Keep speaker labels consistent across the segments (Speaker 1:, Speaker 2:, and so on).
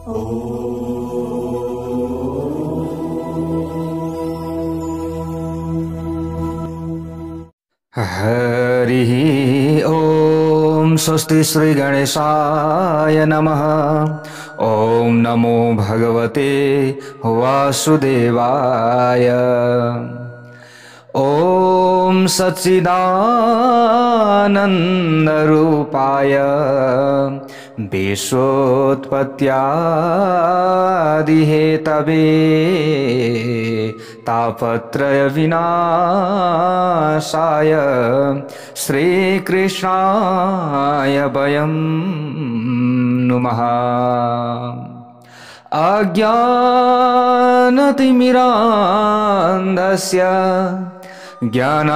Speaker 1: हरि ओम। स्वस्ति श्री गणेशाय नमः। ओम नमो भगवते वासुदेवाय। ओम सच्चिदानंद रूपाय विश्वोत्पत्त्यादि हेतवे तापत्रय विनाशाय श्रीकृष्णाय वयं नुमः। अज्ञानतिमिरान्धस्य ज्ञानाञ्जनशलाकया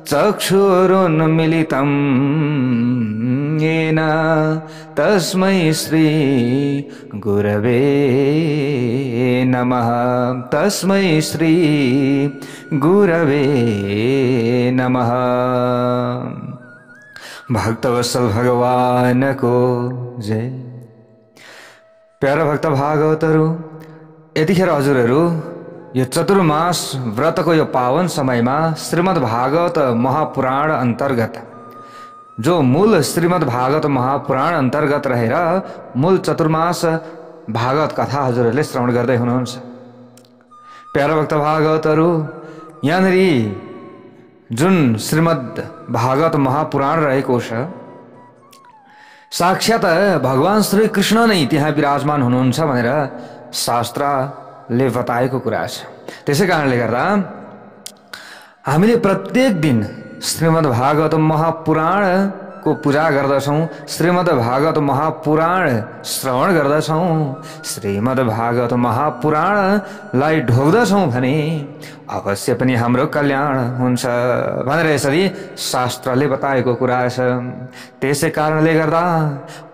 Speaker 1: चक्षुरुन्मीलितं येन तस्मै श्री गुरवे नमः। तस्मै श्री गुरवे नमः। भक्तवत्सल भगवान को जय। प्यारा भक्त भागवतहरू, यतिखेर हजुरहरू यो चतुर्मास व्रतको यो पावन समयमा श्रीमद् भागवत महापुराण अन्तर्गत जो मूल श्रीमद् भागवत महापुराण अन्तर्गत रहेर मूल चतुर्मास भागवत कथा हजुरहरूले श्रवण गर्दै हुनुहुन्छ। प्यारा भक्त भागवतहरू, यहाँनिर जुन श्रीमद् भागवत महापुराण रहेको छ, साक्षात भगवान श्री कृष्ण नै त्यहाँ विराजमान हुनुहुन्छ भनेर शास्त्रले बताएको कुरा छ। त्यसै कारणले गर्दा हामीले प्रत्येक दिन श्रीमद् भागवत महापुराण को पूजा गर्दछौं, श्रीमद् भागवत महापुराण श्रवण गर्दछौं, श्रीमद् भागवत महापुराणलाई ढोग्दछौं भने अवश्य पनि हाम्रो कल्याण हुन्छ भनेर यसरी शास्त्रले बताएको कुरा छ। त्यसै कारणले गर्दा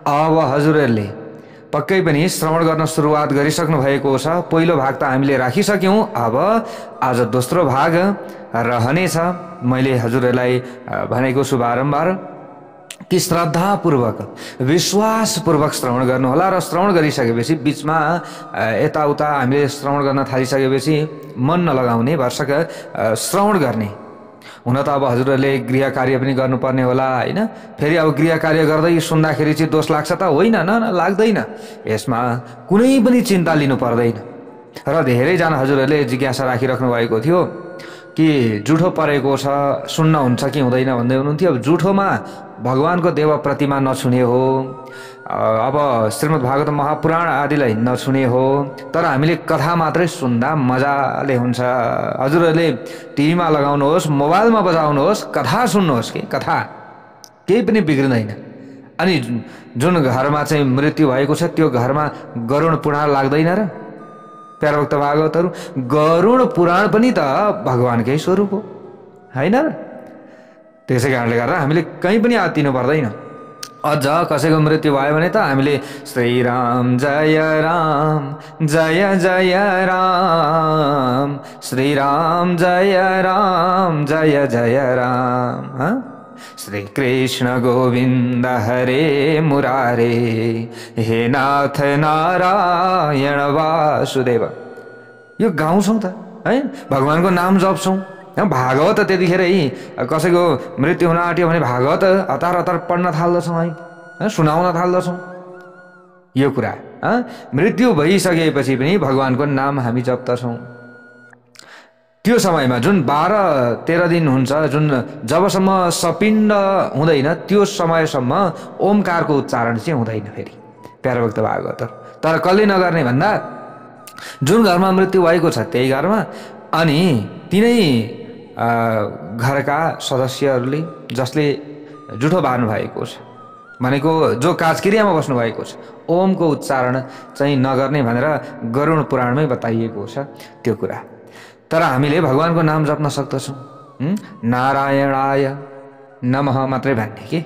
Speaker 1: अब हजुरहरूले पक्कै पनि श्रवण गर्न सुरुवात गरिसक्नु भएको छ। पहिलो भाग त हामीले राखिसक्यौं, अब आज दोस्रो भाग रहनेछ। मैले हजुरहरूलाई भनेको छु बारम्बार कि श्रद्धापूर्वक विश्वासपूर्वक श्रवण गर्नुहोला र श्रवण गरिसकेपछि बीचमा यताउता हामीले श्रवण गर्न थालिसकेपछि मन नलगाउने, भरसक श्रवण गर्ने। हुन त अब हजुरहरूले गृह कार्य पनि गर्नुपर्ने होला हैन। फेरि अब गृह कार्य गर्दै सुन्दाखेरि चाहिँ दोष लाग्छ त? होइन, लाग्दैन। यसमा कुनै पनि चिन्ता लिनु पर्दैन। र धेरैजना हजुरहरूले जिज्ञासा राखिराख्नु भएको थियो कि जुठो परेको छ, सुन्न हुन्छ कि हुँदैन भन्दै हुनुहुन्थ्यो। अब जुठोमा भगवानको देव प्रतिमा नछुने हो, अब श्रीमद् भागवत महापुराण आदिलाई नछुने हो, तर हामीले कथा मात्रै सुन्दा मजाले हुन्छ। हजुरहरूले टिभीमा लगाउनुहोस्, मोबाइलमा बजाउनुहोस्, कथा सुन्नुहोस् कि कथा, केही पनि बिग्रिँदैन। अनि जुन घरमा चाहिँ मृत्यु भएको छ त्यो घरमा गरुड पुराण लाग्दैन र? प्यारा भक्त भागवतहरू, गरुड पुराण पनि त भगवानकै स्वरूप हो हैन र? त्यसै कारणले गर्दा हामीले कहीँ पनि आत्तिनु पर्दैन। अझ कसैको मृत्यु भयो भने त हामीले श्रीराम जय राम जय जय राम, श्रीराम जय राम जय जय राम, श्री कृष्ण गोविंद हरे मुरारे, हे नाथ नारायण वासुदेव। यो गाउँछौँ त है, भगवानको नाम जप्छौँ। भागवत त्यतिखेर कसैको मृत्यु हुन आँट्यो भने भागवत हतार हतार पढ्न थाल्दछौँ है, सुनाउन थाल्दछौँ। यो कुरा मृत्यु भइसकेपछि पनि भगवानको नाम हामी जप्दछौँ। त्यो समयमा जुन 12-13 दिन हुन्छ, जुन जबसम्म सपिण्ड हुँदैन त्यो समयसम्म ओमकारको उच्चारण चाहिँ हुँदैन फेरि प्यारा भक्त भागवत। तर कसले नगर्ने भन्दा जुन घरमा मृत्यु भएको छ त्यही घरमा अनि तिनै घरका सदस्यहरूले जसले जुठो बार्नु भएको छ भनेको जो काजक्रियामा बस्नु भएको छ, ओमको उच्चारण चाहिँ नगर्ने भनेर गरुड पुराणमै बताइएको छ त्यो कुरा। तर हामीले भगवानको नाम जप्न सक्दछौँ। नारायणाय नमः मात्रै भन्ने कि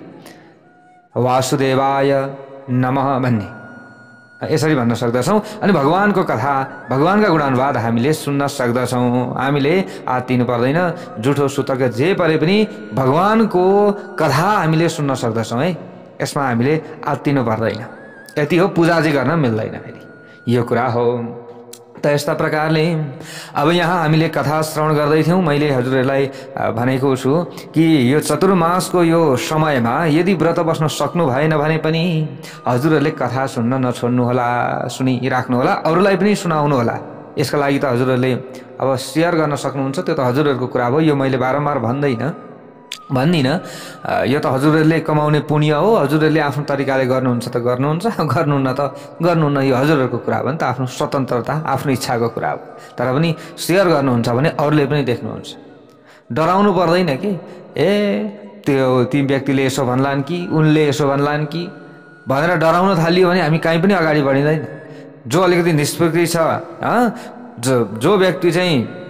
Speaker 1: वासुदेवाय नमः भन्ने यसरी भन्न सक्दछौँ। अनि भगवानको कथा, भगवानका गुणानुवाद हामीले सुन्न सक्दछौँ। हामीले आत्तिनु पर्दैन, जुठो सुतक जे परे पनि भगवानको कथा हामीले सुन्न सक्दछौँ है। यसमा हामीले आत्तिनु पर्दैन। यति हो, पूजा चाहिँ गर्न मिल्दैन फेरि, यो कुरा हो। त यस्ता प्रकारले अब यहाँ हामीले कथा श्रवण गर्दै थियौँ। मैले हजुरहरूलाई भनेको छु कि यो चतुर्मासको यो समयमा यदि व्रत बस्न सक्नु भएन भने पनि हजुरहरूले कथा सुन्न नछोड्नुहोला, सुनिराख्नुहोला, अरूलाई पनि सुनाउनु होला। यसका लागि त हजुरहरूले अब सेयर गर्न सक्नुहुन्छ, त्यो त हजुरहरूको कुरा हो। यो मैले बारम्बार भन्दिनँ, यो त हजुरहरूले कमाउने पुण्य हो। हजुरहरूले आफ्नो तरिकाले गर्नुहुन्छ त गर्नुहुन्छ, गर्नुहुन्न त गर्नुहुन्न, यो हजुरहरूको कुरा हो नि त, आफ्नो स्वतन्त्रता, आफ्नो इच्छाको कुरा हो। तर पनि सेयर गर्नुहुन्छ भने अरूले पनि देख्नुहुन्छ। डराउनु पर्दैन कि ती व्यक्तिले यसो भन्लान् कि उनले यसो भन्लान् कि भनेर डराउन थालियो भने हामी कहीँ पनि अगाडि बढिँदैन। जो अलिकति निष्पक्ष छ, जो व्यक्ति चाहिँ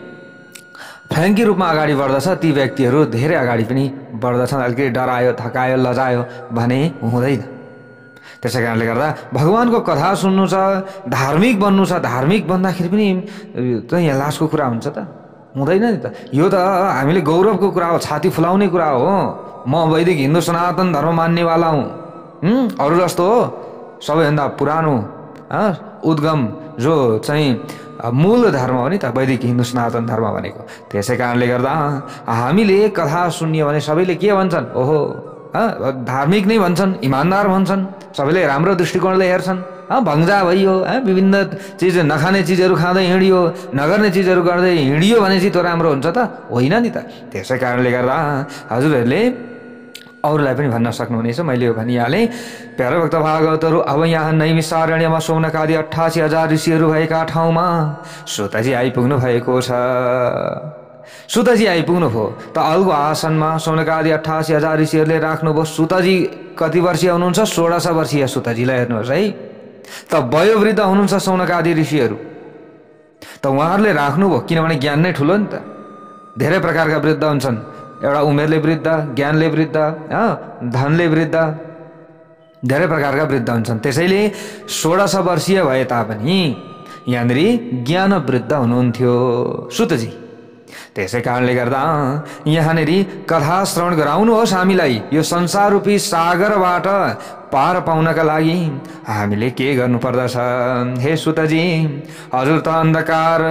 Speaker 1: फ्याङ्की रूपमा अगाडि बढ्दछ, ती व्यक्तिहरू धेरै अगाडि पनि बढ्दछन्। अलिकति डरायो, थकायो, लजायो भने हुँदैन। त्यसै कारणले गर्दा भगवानको कथा सुन्नु छ, धार्मिक बन्नु छ। धार्मिक बन्दाखेरि पनि यहाँ लाजको कुरा हुन्छ त? हुँदैन नि त। यो त हामीले गौरवको कुरा हो, छाती फुलाउने कुरा हो। म वैदिक हिन्दू सनातन धर्म मान्नेवाला हुँ, अरू जस्तो हो सबैभन्दा पुरानो उद्गम जो चाहिँ मूल धर्म हो नि त, वैदिक हिन्दू सनातन धर्म भनेको। त्यसै कारणले गर्दा हामीले कथा सुन्यो भने सबैले के भन्छन्? ओहो, धार्मिक नै भन्छन्, इमान्दार भन्छन्, सबैले राम्रो दृष्टिकोणले हेर्छन्। भङ्जा भइयो, विभिन्न चिज, नखाने चिजहरू खाँदै हिँडियो, नगर्ने चिजहरू गर्दै हिँडियो भने चाहिँ त्यो राम्रो हुन्छ त? होइन नि त। त्यसै कारणले गर्दा हजुरहरूले अरूलाई पनि भन्न सक्नुहुनेछ। मैले यो भनिहालेँ। प्यारो भक्त भागवतहरू, अब यहाँ नैमिषारण्यमा शौनकादि 88,000 ऋषिहरू भएका ठाउँमा सुतजी आइपुग्नु भएको छ। सुतजी आइपुग्नु भयो त अलगो आसनमा शौनकादि 88,000 ऋषिहरूले राख्नुभयो। सुतजी कति वर्षीय हुनुहुन्छ? 1600 वर्षीय सुतजीलाई हेर्नुहोस् है। त वयोवृद्ध हुनुहुन्छ शौनकादि ऋषिहरू, त उहाँहरूले राख्नुभयो किनभने ज्ञान नै ठुलो नि त। धेरै प्रकारका वृद्ध हुन्छन्, एउटा उमेरले वृद्ध, ज्ञानले वृद्ध, धनले वृद्ध, धेरै प्रकारका वृद्ध हुन्छन्। त्यसैले 1600 वर्षीय भए तापनि यहाँनिर ज्ञान वृद्ध हुनुहुन्थ्यो सुतजी। त्यसै कारणले गर्दा यहाँनिर कथा श्रवण गराउनुहोस् हामीलाई। यो संसार रूपी सागरबाट पार पाउनका लागि हामीले के गर्नुपर्दछ? हे सुतजी, हजुर त अन्धकार,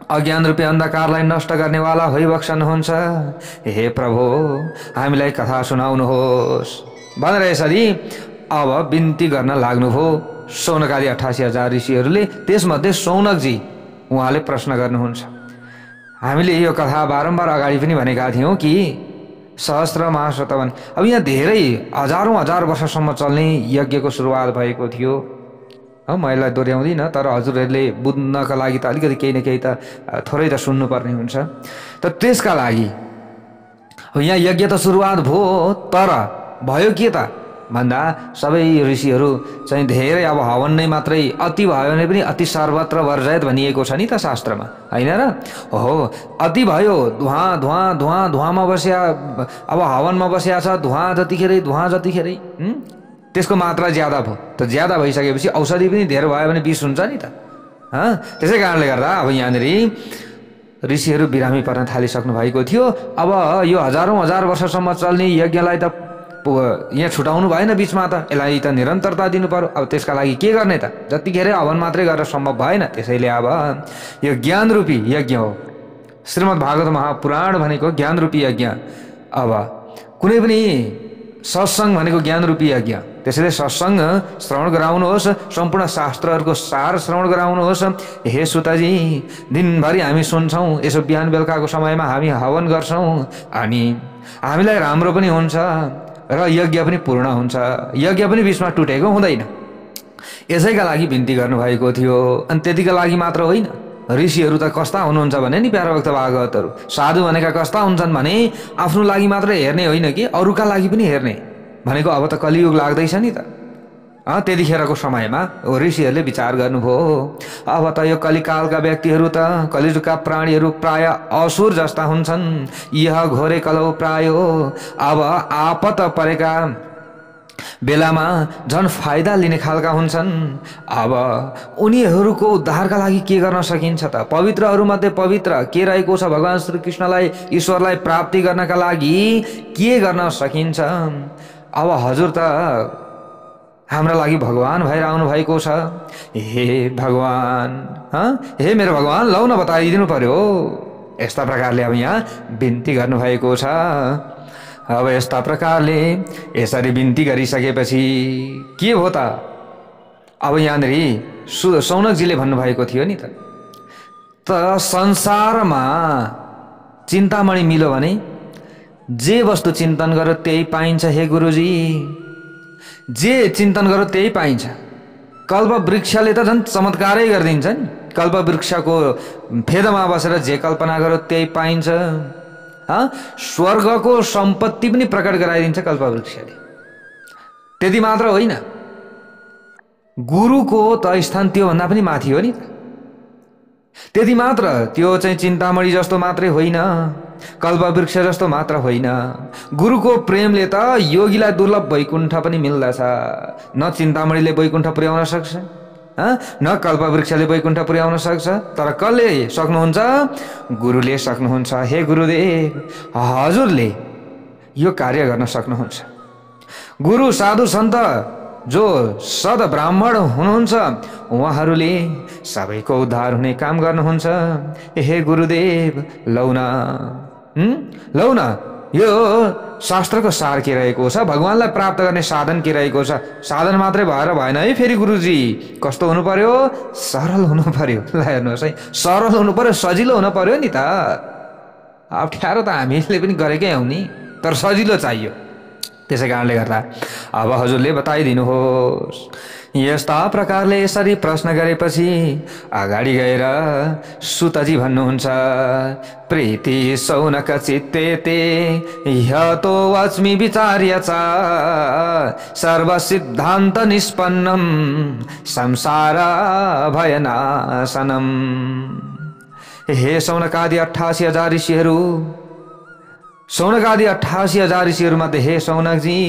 Speaker 1: अज्ञान रूपी अन्धकारलाई नष्ट गर्नेवाला भइबक्सनुहुन्छ। हे प्रभु, हामीलाई कथा सुनाउनुहोस् भनेर यसरी अब बिन्ती गर्न लाग्नुभयो शौनकादि 88,000 ऋषिहरूले। त्यसमध्ये शौनकजी उहाँले प्रश्न गर्नुहुन्छ। हामीले यो कथा बारम्बार अगाडि पनि भनेका थियौँ कि सहस्त्र महाशतवन, अब यहाँ धेरै हजार वर्षसम्म चल्ने यज्ञको सुरुवात भएको थियो। म यसलाई दोहोऱ्याउँदिनँ, तर हजुरहरूले बुझ्नका लागि त अलिकति केही न केही त थोरै त सुन्नुपर्ने हुन्छ। त त्यसका लागि यहाँ यज्ञ त सुरुवात भयो, तर भयो के त भन्दा सबै ऋषिहरू चाहिँ धेरै अब हवन नै मात्रै, अति भयो भने पनि अति सर्वत्र वर्जयत भनिएको छ नि त शास्त्रमा, होइन र? हो, अति भयो, धुवामा बस्या, अब हवनमा बस्या छ, धुवा जतिखेरै त्यसको मात्रा ज्यादा भयो। त ज्यादा भइसकेपछि औषधि पनि धेरै भयो भने विष हुन्छ नि त। त्यसै कारणले गर्दा अब यहाँनिर ऋषिहरू बिरामी पर्न थालिसक्नु भएको थियो। अब यो हजार वर्षसम्म चल्ने यज्ञलाई त यहाँ छुटाउनु भएन बिचमा, त यसलाई त निरन्तरता दिनु पर्यो। अब त्यसका लागि के गर्ने त? जतिखेर हवन मात्रै गरेर सम्भव भएन। त्यसैले अब यो ज्ञान रूपी यज्ञ हो। श्रीमद् भागवत महापुराण भनेको ज्ञान रूपी यज्ञ। अब कुनै पनि सत्सङ्ग भनेको ज्ञान रूपी यज्ञ। त्यसैले सत्सङ्ग श्रवण गराउनुहोस्, सम्पूर्ण शास्त्रहरूको सार श्रवण गराउनुहोस्। हे सुतजी, दिनभरि हामी सुन्छौँ, यसो बिहान बेलुकाको समयमा हामी हवन गर्छौँ, अनि हामीलाई राम्रो पनि हुन्छ र यज्ञ पनि पूर्ण हुन्छ, यज्ञ पनि बिचमा टुटेको हुँदैन। यसैका लागि बिन्ती गर्नुभएको थियो। अनि त्यतिका लागि मात्र होइन, ऋषिहरू त कस्ता हुनुहुन्छ भने नि प्यारो भक्त भागवतहरू, साधु भनेका कस्ता हुन्छन् भने आफ्नो लागि मात्र हेर्ने होइन कि अरूका लागि पनि हेर्ने भनेको। अब त कलियुग लाग्दैछ नि त। त्यतिखेरको समयमा ऋषिहरूले विचार गर्नुभयो, अब त यो कलिकालका व्यक्तिहरू त, कलियुगका प्राणीहरू प्राय असुर जस्ता हुन्छन्। यह घोरे कलौ प्रायो, अब आपत परेका बेलामा झन् फाइदा लिने खालका हुन्छन्। अब उनीहरूको उद्धारका लागि के गर्न सकिन्छ त? पवित्रहरूमध्ये पवित्र के रहेको छ? भगवान श्री कृष्णलाई, ईश्वरलाई प्राप्ति गर्नका लागि के गर्न सकिन्छ? अब हजुर त हाम्रा लागि भगवान भएर आउनु भएको छ। हे भगवान, हे मेरो भगवान, लौ न बताइदिनु पर्यो। यस्ता प्रकारले अब यहाँ बिन्ती गर्नुभएको छ। अब यस्ता प्रकारले यसरी बिन्ती गरिसकेपछि के हो त? अब यहाँनिर सौनकजीले भन्नुभएको थियो नि त संसारमा चिन्तामणि मिल्यो भने जे वस्तु चिन्तन गर्यो त्यही पाइन्छ। हे गुरुजी, जे चिन्तन गर्यो त्यही पाइन्छ। कल्प वृक्षले त झन् चमत्कारै गरिदिन्छ नि। कल्प वृक्षको फेदमा बसेर जे कल्पना गर्यो त्यही पाइन्छ। स्वर्गको सम्पत्ति पनि प्रकट गराइदिन्छ कल्प वृक्षले। त्यति मात्र होइन, गुरुको त स्थान त्योभन्दा पनि माथि हो नि त। त्यति मात्र, त्यो चाहिँ चिन्तामणि जस्तो मात्रै होइन, कल्पवृक्ष जस्तो मात्र होइन। गुरुको प्रेमले त योगीलाई दुर्लभ वैकुण्ठ पनि मिल्दछ। न चिन्तामणिले वैकुण्ठ पुर्याउन सक्छ, न कल्पवृक्षले वैकुण्ठ पुर्याउन सक्छ, तर कसले सक्नुहुन्छ? गुरुले सक्नुहुन्छ। हे गुरुदेव, हजुरले यो कार्य गर्न सक्नुहुन्छ। गुरु साधु सन्त जो सद ब्राह्मण हुनुहुन्छ उहाँहरूले सबैको उद्धार हुने काम गर्नुहुन्छ। हे गुरुदेव, लौ न यो शास्त्रको सार के रहेको छ? भगवानलाई प्राप्त गर्ने साधन के रहेको छ? साधन मात्रै भएर भएन है फेरि गुरुजी। कस्तो हुनु पर्यो? सरल हुनु पर्यो। ल हेर्नुहोस् है, सरल हुनु पर्यो, सजिलो हुनु पर्यो नि त। अप्ठ्यारो त हामीले पनि गरेकै हौ नि, तर सजिलो चाहियो। त्यसै कारणले गर्दा अब हजुरले बताइदिनुहोस्। यस्ता प्रकारले यसरी प्रश्न गरेपछि अगाडि गएर सुतजी भन्नुहुन्छ, प्रीति सौनक चित्ते ते ह्यतो वच्मि विचार्य च सर्व सिद्धान्त निष्पन्नम संसार भयनाशनम। हे सौनकादि 88,000 ऋषिहरू, सौनकादि 88,000 ऋषिहरूमध्ये हे सौनकजी,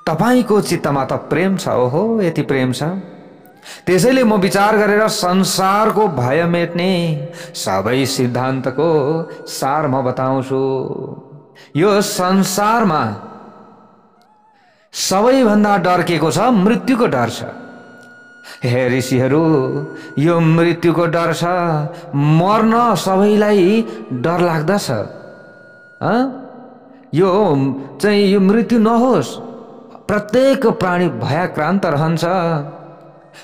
Speaker 1: तपाईको चित्तमा त प्रेम छ। ओहो, यति प्रेम छ। त्यसैले म विचार गरेर संसारको भय मेट्ने सबै सिद्धान्तको सार म बताउँछु। यो संसारमा सबैभन्दा डर के को छ? मृत्युको डर छ। हे ऋषिहरू, यो मृत्युको डर छ। मर्न सबैलाई डर लाग्दछ। यो चाहिँ यो मृत्यु नहोस्। प्रत्येक प्राणी भयाक्रान्त रहन्छ।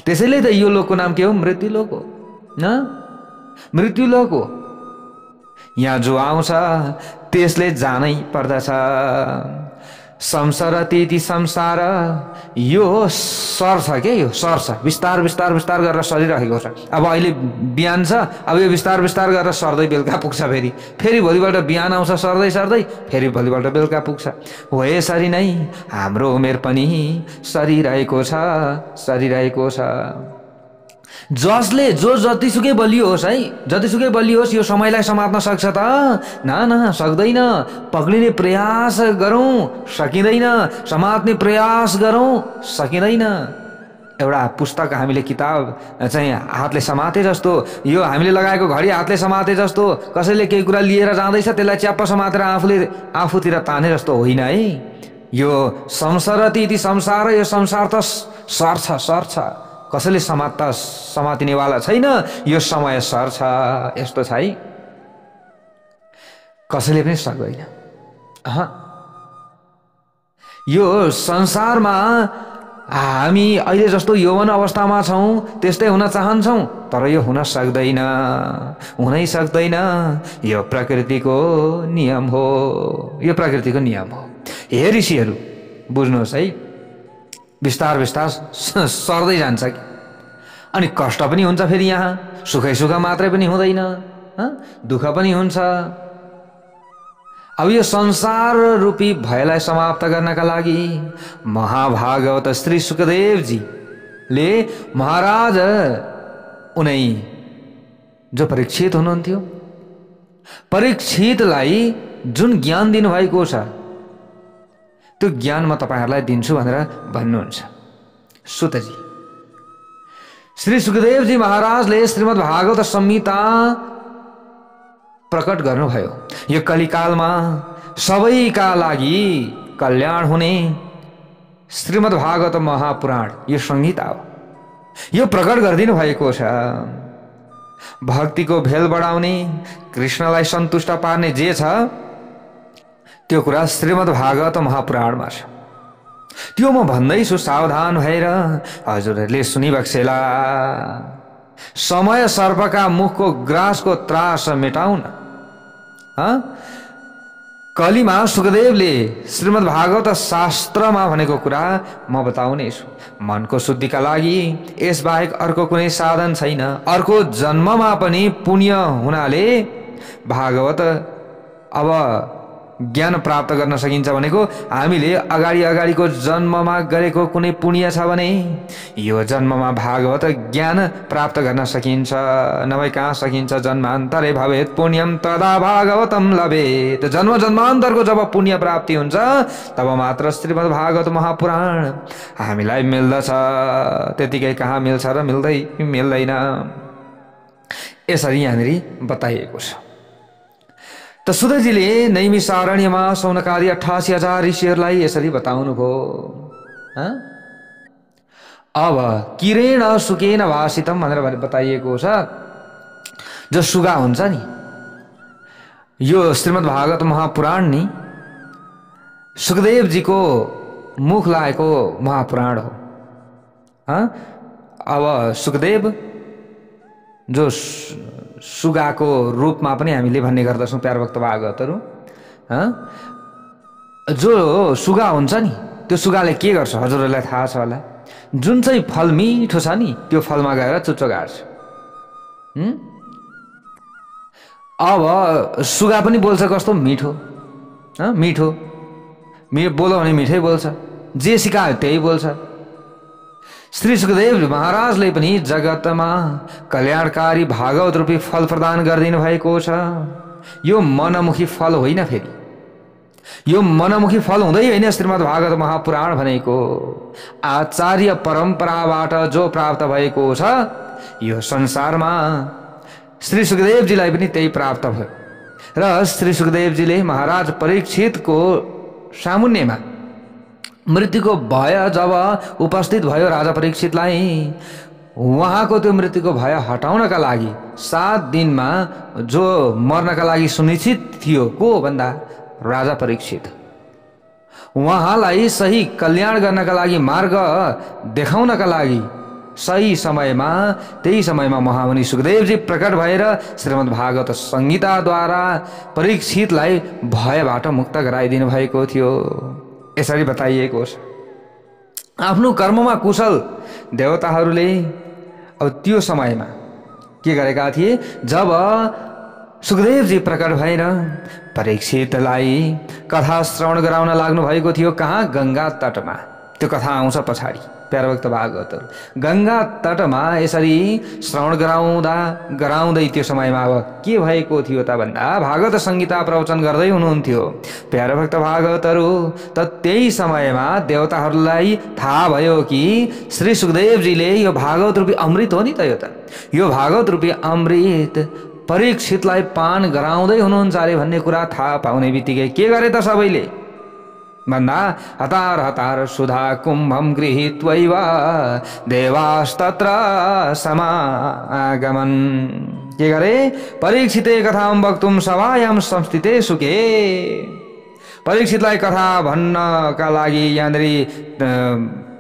Speaker 1: त्यसैले त यो लोकको नाम के हो? मृत्यु लोक हो। मृत्यु लोक हो। यहाँ जो आउँछ त्यसले जानै पर्दछ। संसारति संसार, यो सर्छ के? यो सर्छ, बिस्तार बिस्तार बिस्तार गरेर सरिरहेको छ। अब अहिले बिहान छ, अब यो बिस्तार बिस्तार गरेर सर्दै बेलुका पुग्छ। फेरि भोलिपल्ट बिहान आउँछ, सर्दै सर्दै फेरि भोलिपल्ट बेलुका पुग्छ। हो यसरी नै हाम्रो उमेर पनि सरिरहेको छ। जसले जो जतिसुकै बलियो होस् है, जतिसुकै बलियो होस्, यो समयलाई समात्न सक्छ त? ना, सक्दैन। पक्लिने प्रयास गरौँ, सकिँदैन। समात्ने प्रयास गरौँ, सकिँदैन। एउटा पुस्तक हामीले किताब चाहिँ हातले समाते जस्तो, यो हामीले लगाएको घडी हातले समाते जस्तो, कसैले केही कुरा लिएर जाँदैछ त्यसलाई च्याप्प समातेर आफूतिर ताने जस्तो होइन है। यो संसारति संसार, यो संसार त सर्छ। कसैले समातिनेवाला छैन। यो समय सर्छ, यस्तो छ है। कसैले पनि सक्दैन। यो संसारमा हामी अहिले जस्तो यौवन अवस्थामा छौँ त्यस्तै हुन चाहन्छौँ, तर यो हुन सक्दैन, हुनै सक्दैन। यो प्रकृतिको नियम हो, यो प्रकृतिको नियम हो। हे ऋषिहरू, बुझ्नुहोस् है, बिस्तार बिस्तार सर्दै जान्छ कि। अनि कष्ट पनि हुन्छ। फेरि यहाँ सुख मात्रै पनि हुँदैन, दुःख पनि हुन्छ। अब यो संसार रूपी भयलाई समाप्त गर्नका लागि महाभागवत श्री सुखदेवजीले महाराज उनै जो परीक्षित हुनुहुन्थ्यो, परीक्षितलाई जुन ज्ञान दिनुभएको छ त्यो ज्ञान म तपाईहरुलाई दिन्छु भनेर भन्नुहुन्छ। सुतजी श्री सुखदेवजी महाराजले श्रीमद् भागवत संहिता प्रकट गर्नुभयो। यो कलिकालमा सबैका लागि कल्याण हुने श्रीमद् भागवत महापुराण यो संहिता हो। यो प्रकट गरिदिनु भएको छ। भक्तिको भेल बढाउने, कृष्णलाई सन्तुष्ट पार्ने जे छ त्यो कुरा श्रीमद् भागवत महापुराणमा छ। त्यो म भन्दैछु, सावधान भएर हजुरहरूले सुनिबक्सेला। समय सर्पका मुखको ग्रासको त्रास मेटाउन कलिमा सुखदेवले श्रीमद् भागवत शास्त्रमा भनेको कुरा म बताउने छु। मनको शुद्धिका लागि यसबाहेक अर्को कुनै साधन छैन। अर्को जन्ममा पनि पुण्य हुनाले भागवत अब ज्ञान प्राप्त गर्न सकिन्छ भनेको हामीले अगाडिको जन्ममा गरेको कुनै पुण्य छ भने यो जन्ममा भागवत ज्ञान प्राप्त गर्न सकिन्छ। नभए कहाँ सकिन्छ? जन्मान्तरे भवेत् पुण्यम तदा भागवतम लभेत्। जन्म जन्मान्तरको जब पुण्य प्राप्ति हुन्छ तब मात्र श्रीमद् भागवत महापुराण हामीलाई मिल्दछ। त्यतिकै कहाँ मिल्छ र मिल्दैन। यसरी यहाँनिर बताइएको छ। त सुतजीले नैमिषारण्यमा सौनकादि 88,000 ऋषिहरूलाई यसरी बताउनु भयो। अब किरेण सुकेन भाषितम भनेर बताइएको छ। जो सुगा हुन्छ नि, यो श्रीमद् भागवत महापुराण नि सुखदेवजीको मुख लागेको महापुराण हो। अब सुखदेव जो सुगाको रूपमा पनि हामीले भन्ने गर्दछौँ प्यारभक्त भागवतहरू। जो सुगा हुन्छ नि त्यो सुगाले के गर्छ हजुरहरूलाई थाहा छ होला। जुन चाहिँ फल मिठो छ नि त्यो फलमा गएर चुच्चो गाड्छ। अब सुगा पनि बोल्छ कस्तो मिठो, मिठो बोल्यो भने मिठै बोल्छ, जे सिकायो त्यही बोल्छ। श्री सुखदेव महाराजले पनि जगतमा कल्याणकारी भागवत रूपी फल प्रदान गरिदिनु भएको छ। यो मनमुखी फल होइन, फेरि यो मनमुखी फल हुँदै होइन। श्रीमद् भागवत महापुराण भनेको आचार्य परम्पराबाट जो प्राप्त भएको छ यो संसारमा श्री सुखदेवजीलाई पनि त्यही प्राप्त भयो। र श्री सुखदेवजीले महाराज परीक्षितको सामुन्नेमा मृत्युको भय जब उपस्थित भयो राजा परीक्षितलाई, उहाँको त्यो मृत्युको भय हटाउनका लागि 7 दिनमा जो मर्नका लागि सुनिश्चित थियो को भन्दा राजा परीक्षित, उहाँलाई सही कल्याण गर्नका लागि मार्ग देखाउनका लागि सही समयमा त्यही समयमा महामुनि सुखदेवजी प्रकट भएर श्रीमद् भागवत संहिताद्वारा परीक्षितलाई भयबाट मुक्त गराइदिनु भएको थियो। यसरी बताइएको छ। आफ्नो कर्ममा कुशल देवताहरूले अब त्यो समयमा के गरेका थिए, जब सुखदेवजी प्रकट भएर परीक्षितलाई कथा श्रवण गराउन लाग्नु भएको थियो। कहाँ? गंगा तटमा। त्यो कथा आउँछ पछाडि प्यारभक्त भागवतहरू। गंगा तटमा यसरी श्रवण गराउँदै त्यो समयमा अब के भएको थियो त भन्दा भागवत संहिता प्रवचन गर्दै हुनुहुन्थ्यो प्यारभक्त भागवतहरू। त त्यही समयमा देवताहरूलाई थाहा भयो कि श्री सुखदेवजीले यो भागवत रूपी अमृत हो नि त, यो भागवत रूपी अमृत परीक्षितलाई पान गराउँदै हुनुहुन्छ अरे भन्ने कुरा थाहा पाउने बित्तिकै के गरे त सबैले भन्दा हतार हतार सुधा कुम्भम गृहीत्वैव देवास्तत्र समागमन। के गरे? परीक्षिते कथां वक्तुं सभायां संस्थिते सुखे। परीक्षितलाई कथा भन्नका लागि यहाँनिर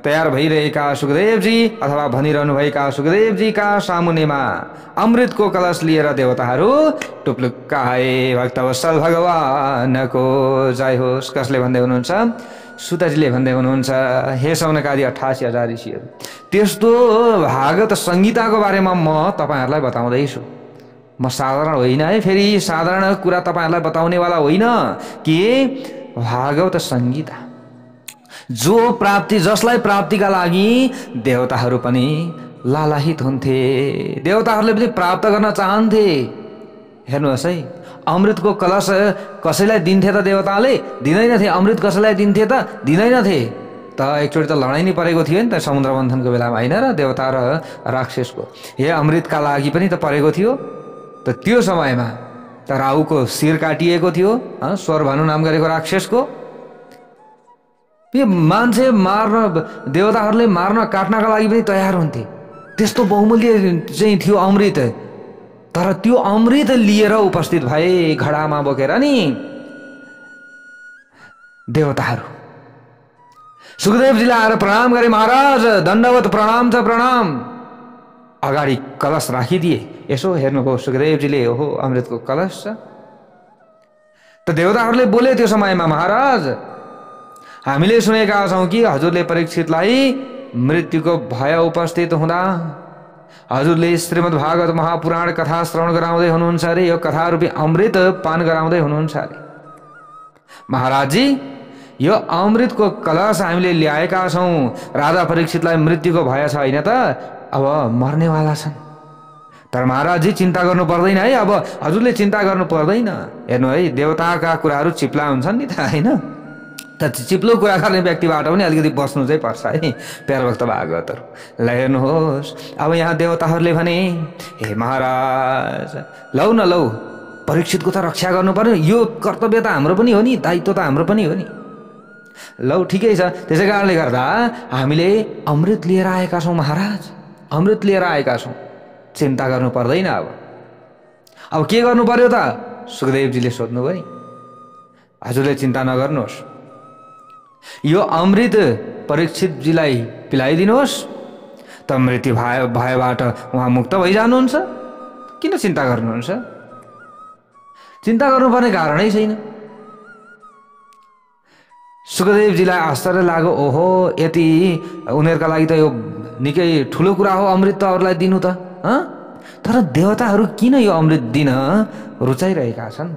Speaker 1: तयार भइरहेका सुखदेवजी अथवा भनिरहनु भएका सुखदेवजीका सामुन्नेमा अमृतको कलश लिएर देवताहरू टुप्लुक्काए। भक्तवत्सल भगवानको जय होस्। कसले भन्दै हुनुहुन्छ? सुतजीले भन्दै हुनुहुन्छ, हे सौनकादि 88,000 ऋषिहरू, त्यस्तो भागवत संहिताको बारेमा म तपाईहरुलाई बताउँदैछु। म साधारण होइन है, फेरि साधारण कुरा तपाईहरुलाई बताउनेवाला होइन कि भागवत संहिता जो प्राप्ति, जसलाई प्राप्तिका लागि देवताहरू पनि लालाहित हुन्थे, देवताहरूले पनि प्राप्त गर्न चाहन्थे। हेर्नुहोस् है, अमृतको कलश कसैलाई दिन्थे त देवताले? दिँदैनथे। अमृत कसैलाई दिन्थे त? दिँदैनथे। त एकचोटि त लडाइँ नै परेको थियो नि त समुद्र मन्थनको बेलामा, होइन र? देवता र राक्षसको हे अमृतका लागि पनि त परेको थियो। त त्यो समयमा त राहुको शिर काटिएको थियो, स्वरभानु नाम गरेको राक्षसको। यो मान्छे मार्न, देवताहरूले मार्न काट्नका लागि पनि तयार हुन्थे। त्यस्तो बहुमूल्य चाहिँ थियो अमृत। तर त्यो अमृत लिएर उपस्थित भए घडामा बोकेर नि देवताहरू। सुखदेवजीले आएर प्रणाम गरे, महाराज दण्डवत प्रणाम छ, प्रणाम। अगाडि कलश राखिदिए। यसो हेर्नुभयो सुखदेवजीले, ओहो अमृतको कलश छ। त देवताहरूले बोले त्यो समयमा, महाराज हामीले सुनेका छौँ कि हजुरले परीक्षितलाई मृत्युको भय उपस्थित हुँदा हजुरले श्रीमद् भागवत महापुराण कथा श्रवण गराउँदै हुनुहुन्छ अरे, यो कथा रूपी अमृत पान गराउँदै हुनुहुन्छ अरे। महाराजजी यो अमृतको कलश हामीले ल्याएका छौँ, राजा परीक्षितलाई मृत्युको भय छ होइन त, अब मर्नेवाला छन्। तर महाराजजी चिन्ता गर्नु पर्दैन है, अब हजुरले चिन्ता गर्नु पर्दैन। हेर्नु है, देवताका कुराहरू चिप्ला हुन्छन् नि त, होइन? त चिप्लो कुरा गर्ने व्यक्तिबाट पनि अलिकति बस्नु चाहिँ पर्छ है प्यारो भक्त भागवतहरू। ल हेर्नुहोस्, अब यहाँ देवताहरूले भने, हे महाराज लौ न लौ, परीक्षितको त रक्षा गर्नु पर्यो, यो कर्तव्य त हाम्रो पनि हो नि, दायित्व त हाम्रो पनि हो नि। लौ ठिकै छ, त्यसै कारणले गर्दा हामीले अमृत लिएर आएका छौँ महाराज, अमृत लिएर आएका छौँ, चिन्ता गर्नु पर्दैन। अब के गर्नु पर्यो त? सुखदेवजीले सोध्नुभयो नि। हजुरले चिन्ता नगर्नुहोस्, यो अमृत परीक्षितजीलाई पिलाइदिनुहोस्, त मृत्यु भयबाट उहाँ मुक्त भइजानुहुन्छ। किन चिन्ता गर्नुहुन्छ? चिन्ता गर्नुपर्ने कारणै छैन। सुखदेवजीलाई आश्चर्य लाग्यो, ओहो यति उनीहरूका लागि त यो निकै ठुलो कुरा हो अमृत त अरूलाई दिनु त। तर देवताहरू किन यो अमृत दिन रुचाइरहेका छन्?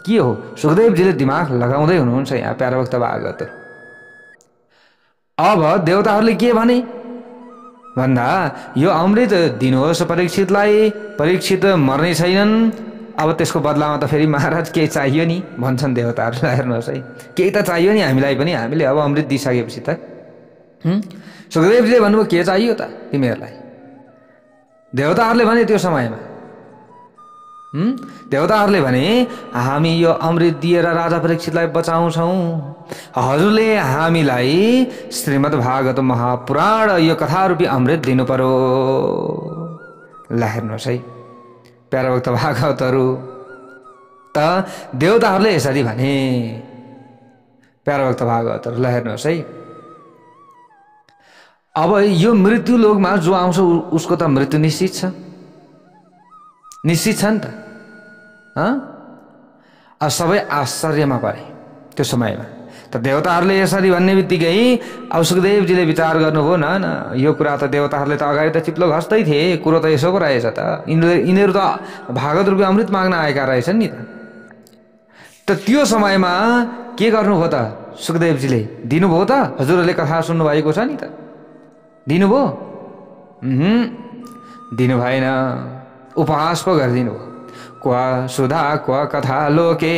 Speaker 1: के हो? सुखदेवजीले दिमाग लगाउँदै हुनुहुन्छ यहाँ प्यारो भक्त भागवतहरू। अब देवताहरूले के भने भन्दा, यो अमृत दिनुहोस् परीक्षितलाई, परीक्षित मर्ने छैनन्। अब त्यसको बदलामा त फेरि महाराज केही चाहियो नि भन्छन् देवताहरूलाई। हेर्नुहोस् है, केही त चाहियो नि हामीलाई पनि, हामीले अब अमृत दिइसकेपछि त। सुखदेवजीले भन्नुभयो, के चाहियो त तिमीहरूलाई? देवताहरूले भने त्यो समयमा, देवताहरूले भने, हामी यो अमृत दिएर राजा परीक्षितलाई बचाउँछौँ, हजुरले हामीलाई श्रीमद् भागवत महापुराण यो कथा रूपी अमृत दिनु पर्यो। ल हेर्नुहोस् है प्यारो भक्त भागवतहरू, त देवताहरूले यसरी भने प्यारो भक्त भागवतहरू। ल हेर्नुहोस् है, अब यो मृत्यु लोकमा जो आउँछ उसको त मृत्यु निश्चित छ, निश्चित छ नि त। सबै आश्चर्यमा परे त्यो समयमा। त देवताहरूले यसरी भन्ने बित्तिकै अब सुखदेवजीले विचार गर्नुभयो, न यो कुरा त देवताहरूले त अगाडि त चिप्लो घस्दै थिए, कुरो त यसो पो रहेछ त, यिनीहरू त भागवत रूपी अमृत माग्न आएका रहेछन् नि त। त्यो समयमा के गर्नुभयो त सुखदेवजीले? दिनुभयो त? हजुरहरूले कथा सुन्नु भएको छ नि त, दिनुभयो? दिनु भएन, उपहास पो गरिदिनु भयो। क्व सुधा क्व कथा लोके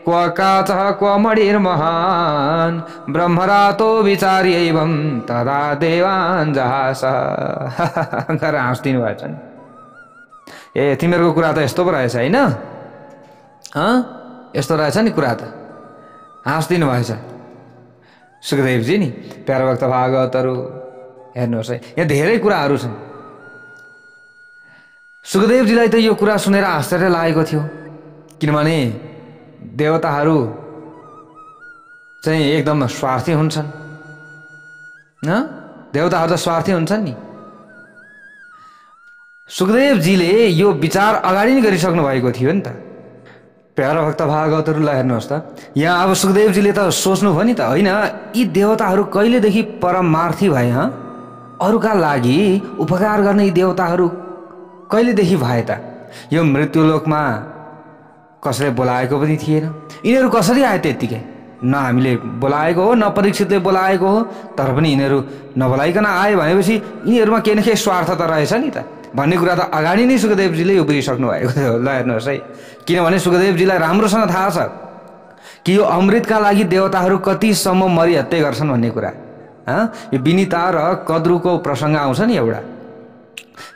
Speaker 1: क्व काचः क्व मणिर्महान् ब्रह्मरातो विचार्य एवं तदा देवान् जहास गरेर हाँस्दिनु भएछ नि। ए तिमीहरूको कुरा त यस्तो पो रहेछ होइन, यस्तो रहेछ नि कुरा त, हाँस्दिनु भएछ सुखदेवजी नि। प्यारो भक्त भागवतहरू हेर्नुहोस् है, यहाँ धेरै कुराहरू छन्। सुखदेवजीलाई त यो कुरा सुनेर आश्चर्य लागेको थियो, किनभने देवताहरू चाहिँ एकदम स्वार्थी हुन्छन्। देवताहरू त स्वार्थी हुन्छन् नि। सुखदेवजीले यो विचार अगाडि नै गरिसक्नु भएको थियो नि त। प्यारो भक्त भागवतहरूलाई हेर्नुहोस् त, यहाँ अब सुखदेवजीले त सोच्नुभयो नि त, होइन यी देवताहरू कहिलेदेखि परमार्थी भए, अरूका लागि उपकार गर्ने यी देवताहरू कहिलेदेखि भए त? यो मृत्युलोकमा कसैले बोलाएको पनि थिएन, यिनीहरू कसरी आए त्यत्तिकै? न हामीले बोलाएको हो न परीक्षितले बोलाएको हो, तर पनि यिनीहरू नबोलाइकन आए भनेपछि यिनीहरूमा केही न केही स्वार्थ त रहेछ नि त। भन्ने कुरा त अगाडि नै सुखदेवजीले यो बुझिसक्नु भएको थियो। ल हेर्नुहोस् है, किनभने सुखदेवजीलाई राम्रोसँग थाहा छ कि यो अमृतका लागि देवताहरू कतिसम्म मरिहत्ते गर्छन् भन्ने कुरा। यो विनिता र कद्रुको प्रसङ्ग आउँछ नि एउटा,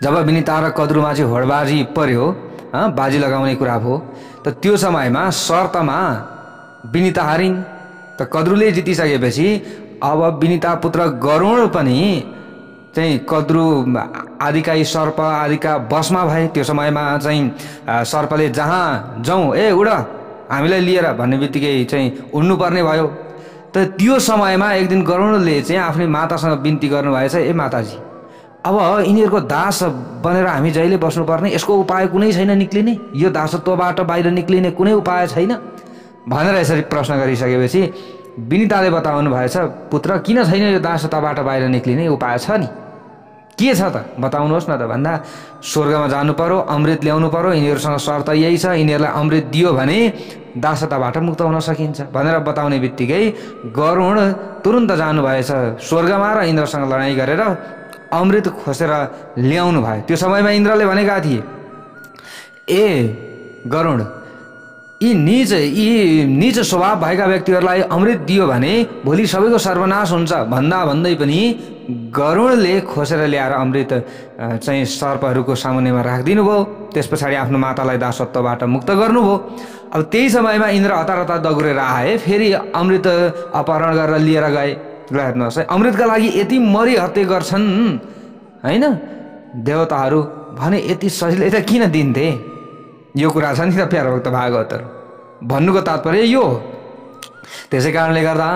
Speaker 1: जब विनिता र कद्रुमा चाहिँ होडबाजी पर्यो, बाजी लगाउने कुरा भयो, त त्यो समयमा शर्तमा विनिता हारिन्, त कद्रुले जितिसकेपछि अब विनिता पुत्र गरुण पनि चाहिँ कद्रु आदिका सर्प आदिका बसमा भए। त्यो समयमा चाहिँ सर्पले जहाँ जाउँ ए उड हामीलाई लिएर भन्ने बित्तिकै चाहिँ उड्नुपर्ने भयो। त त्यो समयमा एक दिन गरुडले चाहिँ आफ्नै मातासँग बिन्ती गर्नुभएछ, ए माताजी अब यिनीहरूको दास बनेर हामी जहिले बस्नुपर्ने, यसको उपाय कुनै छैन निक्लिने, यो दासत्वबाट बाहिर निक्लिने कुनै उपाय छैन भनेर यसरी प्रश्न गरिसकेपछि विनिताले बताउनु भएछ, पुत्र किन छैन यो दासत्वबाट बाहिर निक्लिने उपाय छ नि, के छ त बताउनुहोस् न त भन्दा स्वर्गमा जानु पर्यो, अमृत ल्याउनु पर्यो, यिनीहरूसँग शर्त यही छ, यिनीहरूलाई अमृत दियो भने दासताबाट मुक्त हुन सकिन्छ भनेर बताउने बित्तिकै गरुड तुरुन्त जानुभएछ स्वर्गमा र इन्द्रसँग लडाइँ गरेर अमृत खोसेर ल्याउनु भयो। त्यो समयमा इन्द्रले भनेका थिए, ए गरुड यी नीच स्वभाव भएका व्यक्तिहरूलाई अमृत दियो भने भोलि सबैको सर्वनाश हुन्छ भन्दा भन्दै पनि गरुडले खोसेर ल्याएर अमृत चाहिँ सर्पहरूको सामुन्नेमा राखिदिनु भयो। त्यस पछाडि आफ्नो मातालाई दासत्वबाट मुक्त गर्नुभयो। अब त्यही समयमा इन्द्र हतार हतार दगुरेर आए, फेरि अमृत अपहरण गरेर लिएर गए। ल हेर्नुहोस् है, अमृतका लागि यति मरिहत्ते गर्छन् होइन देवताहरू भने यति सजिलै त किन दिन्थे, यो कुरा छ नि त प्यारो भक्त भागवतहरू, भन्नुको तात्पर्य यो हो। त्यसै कारणले गर्दा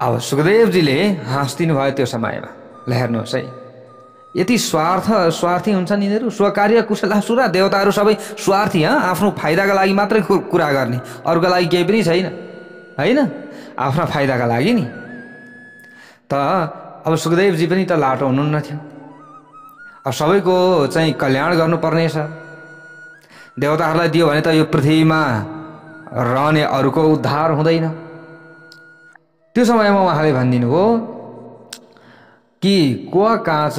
Speaker 1: अब सुखदेवजीले हाँस्दिनु भयो त्यो समयमा। ल हेर्नुहोस् है, यति स्वार्थी हुन्छन् यिनीहरू, स्वकार्य कुशलासुरा देवताहरू सबै स्वार्थी, आफ्नो फाइदाका लागि मात्रै कुरा गर्ने, अरूका लागि केही पनि छैन होइन, आफ्ना फाइदाका लागि नि। त अब सुखदेवजी पनि त लाटो हुनुहुन्न थियो, अब सबैको चाहिँ कल्याण गर्नुपर्ने छ। देवताहरूलाई दियो भने त यो पृथ्वीमा रहने अरूको उद्धार हुँदैन। त्यो समयमा उहाँले भनिदिनु हो कि क्व काँच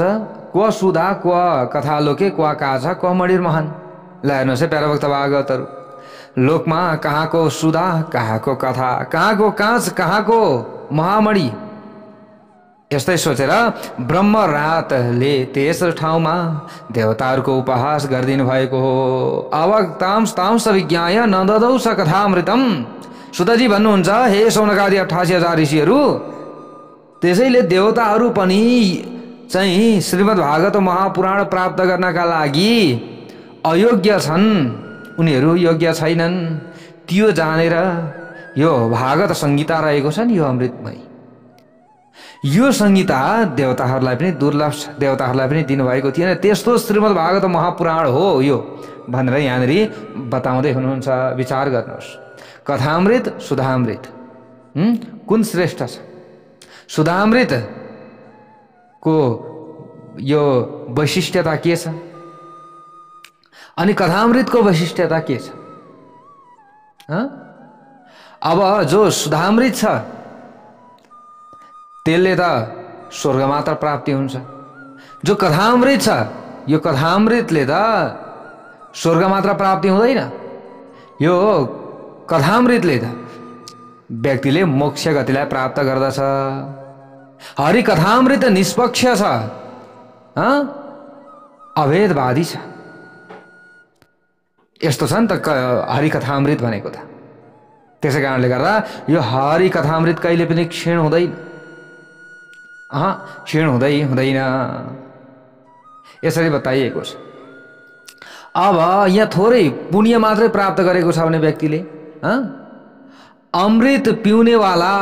Speaker 1: क्व सुधा क्व कथा लोके क्व काँच क्व मणिर महान। ल हेर्नुहोस् है प्यारा भक्त भागवतहरू, लोकमा कहाँको सुधा कहाँको कथा, कहाँको काँच कहाँको महामणि, यस्तै सोचेर ब्रह्म रातले त्यस ठाउँमा देवताहरूको उपहास गरिदिनु भएको हो। अब तांस विज्ञाय न ददौ स कथामृतम। सुतजी भन्नुहुन्छ, हे सौनकादि 88,000 ऋषिहरू, त्यसैले देवताहरू पनि चाहिँ श्रीमद् भागवत महापुराण प्राप्त गर्नका लागि अयोग्य छन्, उनीहरू योग्य छैनन्। त्यो जानेर यो भागवत संहिता रहेको छ नि, यो अमृतमय, यो संहिता देवताहरूलाई पनि दुर्लभ छ, देवताहरूलाई पनि दिनुभएको थिएन। त्यस्तो श्रीमद् भागवत महापुराण हो यो भनेर यहाँनिर बताउँदै हुनुहुन्छ। विचार गर्नुहोस्, कथामृत सुधामृत कुन श्रेष्ठ छ? सुधामृत को यो वैशिष्ट्यता के छ अनि कथामृतको वैशिष्ट्यता के छ? अब जो सुधामृत छ त्यसले त स्वर्ग मात्र प्राप्ति हुन्छ, जो कथामृत छ यो कथामृतले त स्वर्ग मात्र प्राप्ति हुँदैन, यो कथामृतले त व्यक्तिले मोक्ष गतिलाई प्राप्त गर्दछ। हरि कथामृत निष्पक्ष छ, अभेदवादी छ। यस्तो छ नि त हरि कथामृत भनेको त। त्यसै कारणले गर्दा यो हरि कथामृत कहिले पनि क्षीण हुँदैन, क्षीण हुँदैन, यसरी बताइएको छ। अब यहाँ थोरै पुण्य मात्रै प्राप्त गरेको छ भने व्यक्तिले अमृत पिउनेवाला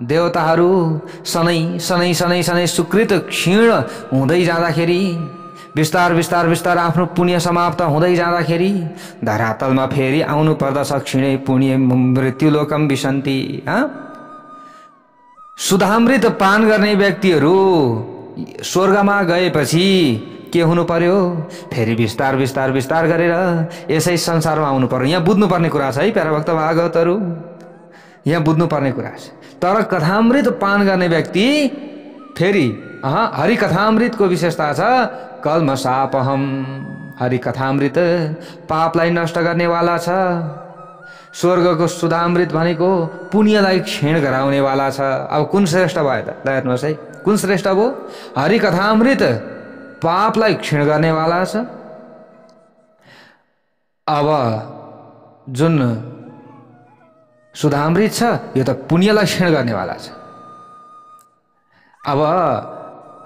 Speaker 1: देवताहरू सनै सुकृत क्षीण हुँदै जाँदाखेरि, बिस्तार आफ्नो पुण्य समाप्त हुँदै जाँदाखेरि धरातलमा फेरि आउनु पर्दछ क्षीणै पुण्य मृत्युलोकम विशन्ति। सुधामृत पान गर्ने व्यक्तिहरू स्वर्गमा गएपछि के हुनु पर्यो? फेरि बिस्तार गरेर यसै संसारमा आउनु पर्यो। यहाँ बुझ्नुपर्ने कुरा छ है प्यारा भक्त भागवतहरू, यहाँ बुझ्नुपर्ने कुरा छ। तर कथामृत पान गर्ने व्यक्ति फेरि हरि कथामृतको विशेषता छ, कल्मषापहम। हरि कथामृत पापलाई नष्ट गर्नेवाला छ। स्वर्गको सुधामृत भनेको पुण्यलाई क्षीण गराउनेवाला छ। अब कुन श्रेष्ठ भयो त? ल हेर्नुहोस् है, कुन श्रेष्ठ भयो? हरि कथामृत पापलाई क्षीण गर्नेवाला छ। अब जुन सुधामृत छ यो त पुण्यलाई क्षीण गर्नेवाला छ। अब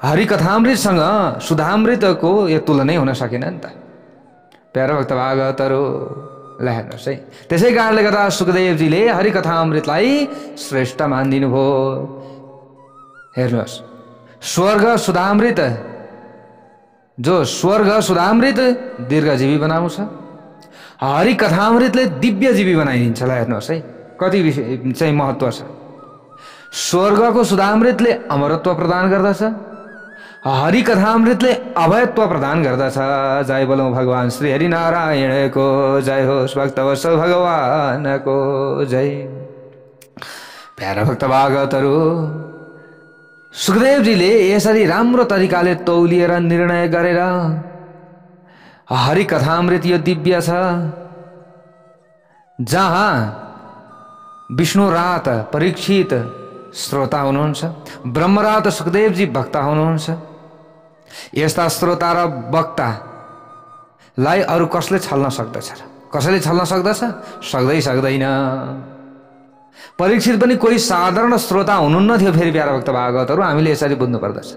Speaker 1: हरिकथामृतसँग सुधामृतको यो तुलनै हुन सकेन नि त प्यारो भक्त भागवतहरू। ल हेर्नुहोस् है, त्यसै कारणले गर्दा सुखदेवजीले हरिकथामृतलाई श्रेष्ठ मानिदिनु भयो। हेर्नुहोस्, स्वर्ग सुधामृत, जो स्वर्ग सुधामृत दीर्घजीवी बनाउँछ, हरिकथामृतले दिव्यजीवी बनाइदिन्छ। ल हेर्नुहोस् है, कति चाहिँ महत्त्व छ। स्वर्गको सुधामृतले अमरत्व प्रदान गर्दछ, हरिकथामृतले अभयत्व प्रदान गर्दछ। जय बोलौं भगवान श्री हरिनारायणको जय होस्, भक्तवत्सल भगवानको जय। प्यारा भक्त भागवतहरू, सुखदेवजीले यसरी राम्रो तरिकाले तौलिएर निर्णय गरेर हरिकथामृत यो दिव्य छ, जहाँ विष्णुरात परीक्षित श्रोता हुनुहुन्छ, ब्रह्मरात सुखदेवजी वक्ता हुनुहुन्छ। यस्ता श्रोता र वक्तालाई अरू कसले छल्न सक्दछ र? कसैले छल्न सक्दछ? सक्दैन। परीक्षित पनि कोही साधारण श्रोता हुनुहुन्न थियो। फेरि प्यारा भक्त भागवतहरू, हामीले यसरी बुझ्नु पर्दछ।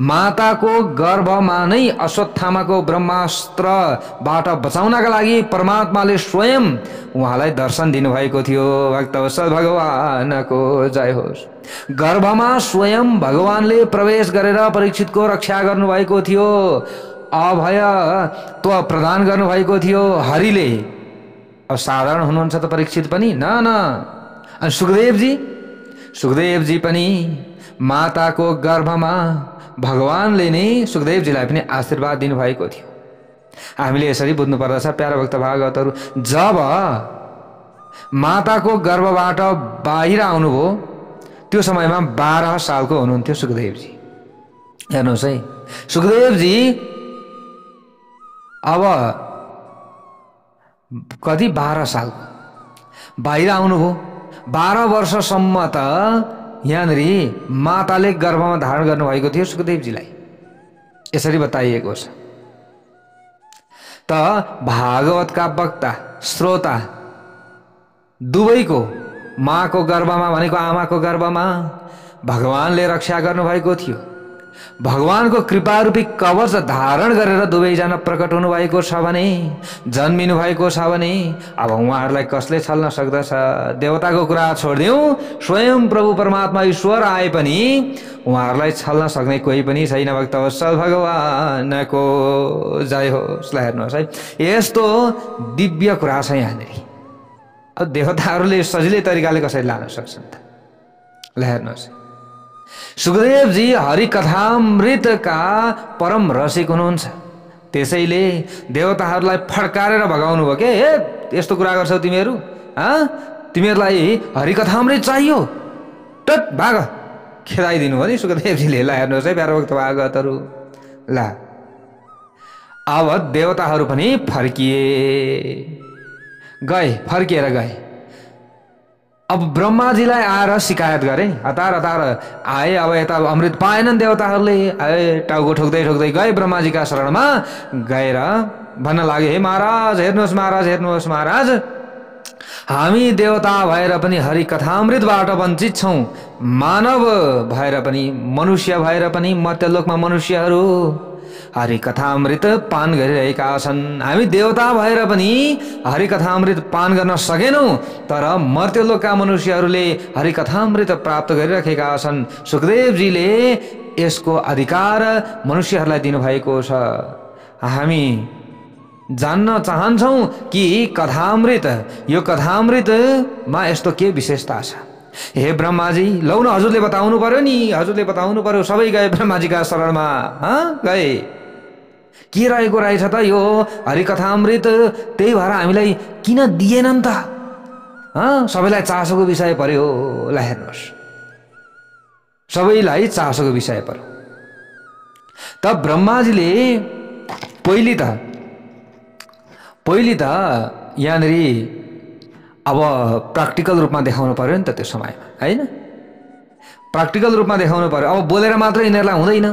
Speaker 1: माताको गर्भमा नै अश्वत्थामाको ब्रह्मास्त्रबाट बचाउनका लागि परमात्माले स्वयं उहाँलाई दर्शन दिनुभएको थियो। भक्तवत्सल भगवानको जय होस्। गर्भमा स्वयं भगवानले प्रवेश गरेर परीक्षितको रक्षा गर्नुभएको थियो, अभयत्व प्रदान गर्नुभएको थियो हरिले। अब साधारण हुनुहुन्छ त परीक्षित पनि? न। अनि सुखदेवजी पनि माताको गर्भमा भगवानले नै सुखदेवजीलाई पनि आशीर्वाद दिनुभएको थियो। हामीले यसरी बुझ्नु पर्दछ प्यारा भक्त भागवतहरू। जब माताको गर्भबाट बाहिर आउनुभयो त्यो समयमा 12 सालको हुनुहुन्थ्यो सुखदेवजी। हेर्नुहोस् है, सुखदेवजी अब कति 12 सालको बाहिर आउनुभयो। 12 वर्षसम्म त यहाँनिर माताले गर्भमा धारण गर्नुभएको थियो सुखदेवजीलाई, यसरी बताइएको छ। त भागवतका वक्ता श्रोता दुवैको माको गर्भमा भनेको आमाको गर्भमा भगवानले रक्षा गर्नुभएको थियो। भगवानको कृपारूपी कवच धारण गरेर दुवैजना प्रकट हुनुभएको छ भने, जन्मिनु भएको छ भने अब उहाँहरूलाई कसले छल्न सक्दछ? देवताको कुरा छोडिदिउँ, स्वयं प्रभु परमात्मा ईश्वर आए पनि उहाँहरूलाई छल्न सक्ने कोही पनि छैन। भक्तवत्सल भगवानको जय होस्। ल हेर्नुहोस् है, यस्तो दिव्य कुरा छ यहाँनिर। अब देवताहरूले सजिलै तरिकाले कसरी लान सक्छन् त? ल हेर्नुहोस्, सुखदेवजी हरिकथामृतका परम रसिक हुनुहुन्छ। त्यसैले देवताहरूलाई फड्कारेर भगाउनु भयो के? हे यस्तो कुरा गर्छौ तिमीहरू? तिमीहरूलाई हरिकथामृत चाहियो? टट भाग, खेदाइदिनु हो नि सुखदेवजीले। ल हेर्नुहोस् है प्यारो भक्त भागवतहरू। ल अब देवताहरू पनि फर्किएर गए। अब ब्रह्माजीलाई आएर शिकायत गरे, हतार आए। अब यता अमृत पाएनन् देवताहरूले, टाउको ठोक्दै गए ब्रह्माजीका शरणमा गएर भन्न लागे, हे महाराज हेर्नुहोस्, महाराज हामी देवता भएर पनि हरिकथामृतबाट वञ्चित छौँ। मानव भएर पनि, मनुष्य भएर पनि मर्त्यलोकमा मनुष्यहरू हरिकथामृत पान गरिरहेका छन्। हामी देवता भएर पनि हरिकथामृत पान गर्न सकेनौँ, तर मर्त्यलोकका मनुष्यहरूले हरिकथामृत प्राप्त गरिरहेका छन्। सुखदेवजीले यसको अधिकार मनुष्यहरूलाई दिनुभएको छ। हामी जान्न चाहन्छौँ कि यो कथामृतमा यस्तो के विशेषता छ? हे ब्रह्माजी, लौ न हजुरले बताउनु पर्यो नि, हजुरले बताउनु पर्यो। सबै गए ब्रह्माजीका शरणमा, गए। के रहेको रहेछ त यो हरिकथामृत? त्यही भएर हामीलाई किन दिएनन् त? सबैलाई चासोको विषय पर्यो। ल हेर्नुहोस्, सबैलाई चासोको विषय पर्यो। त ब्रह्माजीले पहिले त यहाँनिर अब प्र्याक्टिकल रूपमा देखाउनु पर्यो नि त त्यो समयमा, हैन? प्र्याक्टिकल रूपमा देखाउनु पर्यो। अब बोलेर मात्र यिनीहरूलाई हुँदैन।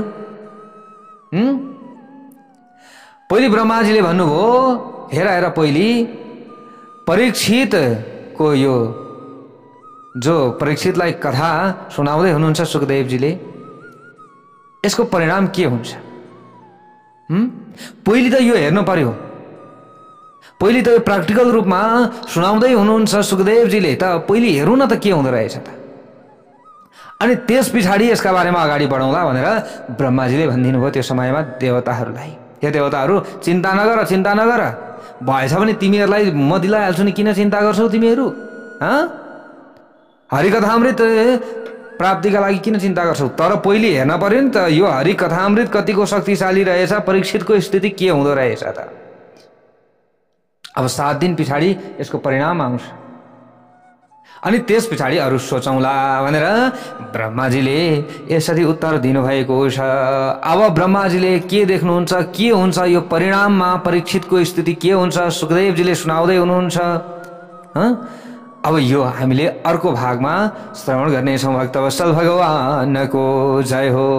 Speaker 1: पहिले ब्रह्माजीले भन्नुभयो, हेर हेर, पहिले परीक्षितको यो जो परीक्षितलाई कथा सुनाउँदै हुनुहुन्छ सुखदेवजीले, यसको परिणाम के हुन्छ? पहिले त यो हेर्नु पर्यो। पहिले त यो प्र्याक्टिकल रूपमा सुनाउँदै हुनुहुन्छ सुखदेवजीले, त पहिले हेरौँ न त के हुँदो रहेछ त। अनि त्यस पछाडि यसका बारेमा अगाडि बढाउँला भनेर ब्रह्माजीले भनिदिनु भयो त्यो समयमा देवताहरूलाई, हे देवताहरू, चिन्ता नगर, चिन्ता नगर, भएछ भने तिमीहरूलाई म दिलाइहाल्छु नि, किन चिन्ता गर्छौ तिमीहरू? हरिकथामृत प्राप्तिका लागि किन चिन्ता गर्छौ? तर पहिले हेर्न पर्यो नि त यो हरिकथामृत कतिको शक्तिशाली रहेछ, परीक्षितको स्थिति के हुँदो रहेछ त। अब 7 दिन पछाडि यसको परिणाम आउँछ। अनि त्यस पछाडि अरू सोचौँला भनेर ब्रह्माजीले यसरी उत्तर दिनुभएको छ। अब ब्रह्माजीले के देख्नुहुन्छ, के हुन्छ यो परिणाममा, परीक्षितको स्थिति के हुन्छ, सुखदेवजीले सुनाउँदै हुनुहुन्छ। अब यो हामीले अर्को भागमा श्रवण गर्नेछौँ। भक्तवत्सल भगवानको जय हो।